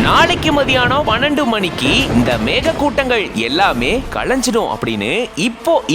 நாளைக்கு மதியானம் 12 மணிக்கு இந்த மேக கூட்டங்கள் எல்லாமே கலைஞ்சிடும் அப்படின்னு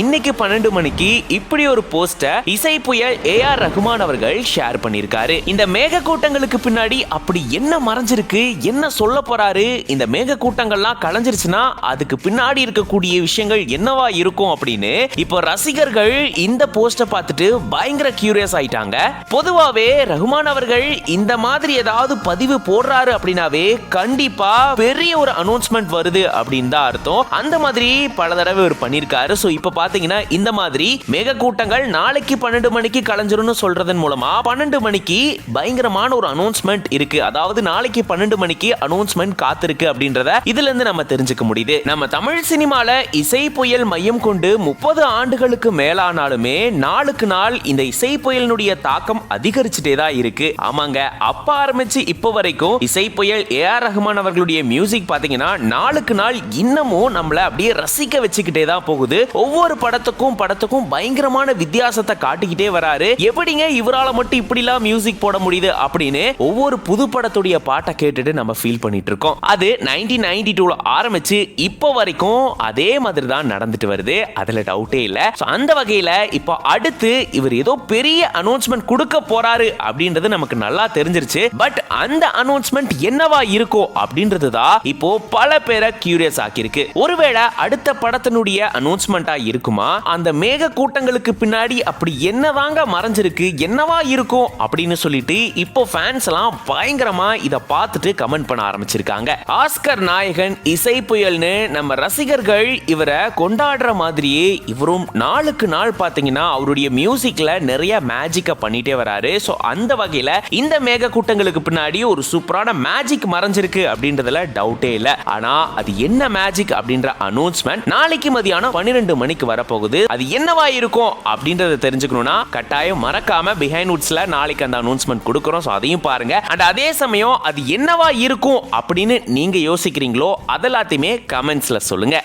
இன்னைக்கு 12 மணிக்கு இப்படி ஒரு போஸ்டர் இசை புயல் ஏஆர் ரஹ்மான் அவர்கள் ஷேர் பண்ணிருக்காரு. இந்த மேக கூட்டங்களுக்கு பின்னாடி அப்படி என்ன மறைஞ்சிருக்கு, என்ன சொல்ல போறாரு, இந்த மேக கூட்டங்கள்லாம் கலைஞ்சிருச்சுன்னா அதுக்கு பின்னாடி இருக்கக்கூடிய விஷயங்கள் என்னவா இருக்கும் அப்படின்னு இப்போ ரசிகர்கள் இந்த போஸ்டர் பார்த்துட்டு பயங்கர கியூரியஸ் ஆயிட்டாங்க. பொதுவாவே ரஹ்மான் அவர்கள் இந்த மாதிரி ஏதாவது பதிவு போடுறாரு அப்படின்னாவே கண்டிப்பா பெரிய ஒரு அனௌன்ஸ்மெண்ட் வருது அப்படின்னு தான் அர்த்தம். அந்த மாதிரி பல தடவை அவர் பண்ணிருக்காரு. சோ இப்ப பாத்தீங்கன்னா இந்த மாதிரி மேக கூட்டங்கள் நாளைக்கு 12 மணிக்கு கலைஞ்சிரும்னு சொல்றதன் மூலமா 12 மணிக்கு பயங்கரமான ஒரு அனௌன்ஸ்மெண்ட் இருக்கு. அதாவது நாளைக்கு 12 மணிக்கு அனௌன்ஸ்மெண்ட் காத்திருக்கு அப்படின்றத இதுல இருந்து நம்ம தெரிஞ்சுக்க முடியுது. நம்ம தமிழ் சினிமால இசை புயல் மையம் கொண்டு 30 ஆண்டுகளுக்கு மேலானாலுமே நாளுக்கு நாள் இந்த இசை புயலினுடைய தாக்கம் அதிகரிச்சுட்டே தான் இருக்கு. ஆமாங்க, அப்ப ஆரம்பிச்சு இப்ப வரைக்கும் இசை புயல் ஏஆர் ரஹ்மான் அவர்களுடைய மியூசிக் பாத்தீங்கன்னா நாளுக்கு நாள் இன்னமும் நம்மள அப்படியே ரசிக்க வச்சுக்கிட்டே தான் போகுது. ஒவ்வொரு படத்துக்கும் பயங்கரமான வித்தியாசத்தை காட்டிக்கிட்டே வராரு. எப்படிங்க இவரால மட்டும் இப்படிலாம் மியூசிக் போட முடியுது அப்படின்னு ஒவ்வொரு புது படத்துடைய பாட்டை கேட்டுட்டு நம்ம ஃபீல் பண்ணிட்டு இருக்கோம். அது 1992ல ஆரம்பிச்சு இப்போ வரைக்கும் அதே மாதிரி தான் நடந்துட்டு வருது. அதுல டவுட்டே இல்ல. அந்த வகையில இப்போ அடுத்து இவர் ஏதோ பெரிய அனௌன்ஸ்மெண்ட் கொடுக்க போறாரு அப்படின்றது நமக்கு நல்லா தெரிஞ்சிருச்சு. பட் அந்த அனௌன்ஸ்மெண்ட் என்னவா இருக்கும் அப்படின்றது தான் இப்போ பல பேரை கியூரியஸ் ஆக்கிருக்கு. ஒருவேளை அடுத்த படத்தினுடைய அனௌன்ஸ்மெண்டா இருக்குமா, அந்த மேக கூட்டங்களுக்கு பின்னாடி அப்படி என்னதாங்க மறைஞ்சிருக்கு, என்னவா இருக்கும் அப்படின்னு சொல்லிட்டு இப்போ ஃபேன்ஸ் எல்லாம் பயங்கரமா இத பார்த்துட்டு கமெண்ட் பண்ண ஆரம்பிச்சிருக்காங்க. ஆஸ்கர் நாயகன் இசை புயல்னு நம்ம ரசிகர்கள் இவரை கொண்டாடுற மாதிரியே இவரும் நாளுக்கு நாள் பாத்தீங்கன்னா அவருடைய மியூசிக்ல நிறைய மேஜிக்க பண்ணிட்டே வராரு. சோ அந்த வகையில இந்த மேக கூட்டங்களுக்கு பின்னாடி ஒரு சூப்பரான மேஜிக் மறைஞ்சிருக்கு அப்படின்றதுல டவுட்டே இல்ல. ஆனா அது என்ன மேஜிக் அப்படின்ற அனௌன்ஸ்மெண்ட் நாளைக்கு மதியானம் 12 மணிக்கு வரப்போகுது. அது என்னவா இருக்கும் அப்படின்றத தெரிஞ்சுக்கணும்னா கட்டாயம் மறக்காம பிஹைண்ட் வுட்ஸ்ல நாளைக்கு அந்த அனௌன்ஸ்மெண்ட் கொடுக்கிறோம். சோ அதையும் பாருங்க. அண்ட் அதே சமயம் அது என்னவா இருக்கும் அப்படின்னு நீங்க யோசிக்கிறீங்களோ அதெல்லாத்தையுமே கமெண்ட்ஸ்ல சொல்லுங்க.